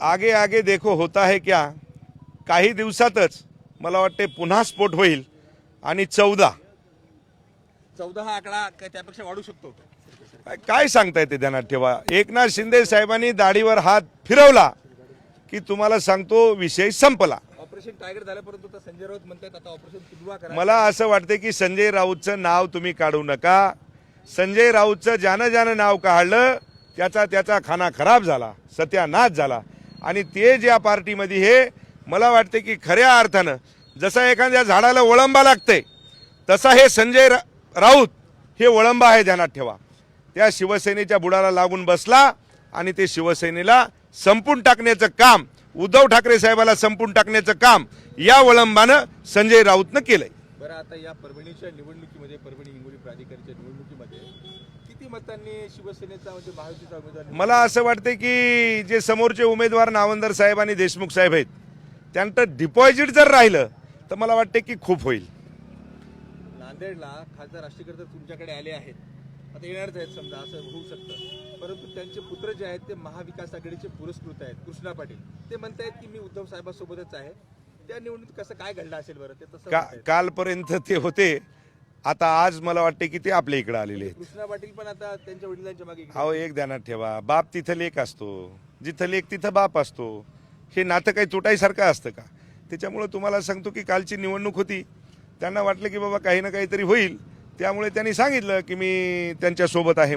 आगे आगे देखो होता है क्या। काही दिवसातच मला वाटते पुन्हा स्फोट होईल आणि 14 हा आकडा त्यापेक्षा वाढू शकतो। काय सांगता येते ध्यानात ठेवा। एकनाथ शिंदे साहेबांनी दाढीवर हात फिरवला की तुम्हाला सांगतो विषय संपला। ऑपरेशन टायगर झालं, परंतु आता संजय राऊत म्हणतात आता ऑपरेशन तुडवा करा। मला असं वाटतं की संजय राऊतचं नाव तुम्ही काढू नका। संजय राऊतचं ज्यानं नाव काढलं त्याचा खाना खराब झाला, सत्यानाश झाला। आणि ते ज्या पार्टीमध्ये हे मला वाटते की खऱ्या अर्थानं जसा एखाद्या झाडाला वळंबा लागते तसा हे संजय राऊत हे वळंबा आहे, ध्यानात ठेवा। त्या शिवसेनेच्या बुडाला लागून बसला आणि ते शिवसेनेला संपून टाकण्याचं काम, उद्धव ठाकरे साहेबाला संपून टाकण्याचं काम या वळंबानं संजय राऊतनं केलंय। बरं, आता या परभणीच्या निवडणुकीमध्ये, परभणी हिंगोली प्राधिकारीच्या निवडणुकीमध्ये किती मतांनी शिवसेनेचा म्हणजे महायुतीचा उमेदवार? मला असं वाटते की जे समोरचे उमेदवार नावंदर साहेब आणि देशमुख साहेब आहेत त्यांचं डिपॉझिट जर राहिलं तर मला वाटते की खूप होईल। नांदेडला खासदार राष्ट्रीयकर्ते तुमच्याकडे आले आहेत, आता येणारच आहेत समजा, असं होऊ शकतं। परंतु त्यांचे पुत्र जे आहेत ते महाविकास आघाडीचे पुरस्कृत आहेत, कृष्णा पाटील, ते म्हणतायत की मी उद्धव साहेबांसोबतच आहे। त्या निवडणुकीत कसं काय घडलं असेल बरं? ते तसं कालपर्यंत ते होते, आता आज मला वाटते की ते आपल्या इकडे आलेले आहेत। कृष्णा पाटील पण आता त्यांच्या वडिलांच्या मागे। अहो, एक ध्यानात ठेवा, बाप तिथं लेक असतो, जिथं लेक तिथं बाप असतो। हे नातं काही तुटायसारखं असतं का? त्याच्यामुळे तुम्हाला सांगतो की कालची निवडणूक होती, त्यांना वाटलं की बाबा काही ना काहीतरी होईल, त्यामुळे त्यांनी सांगितलं की मी त्यांच्या सोबत आहे।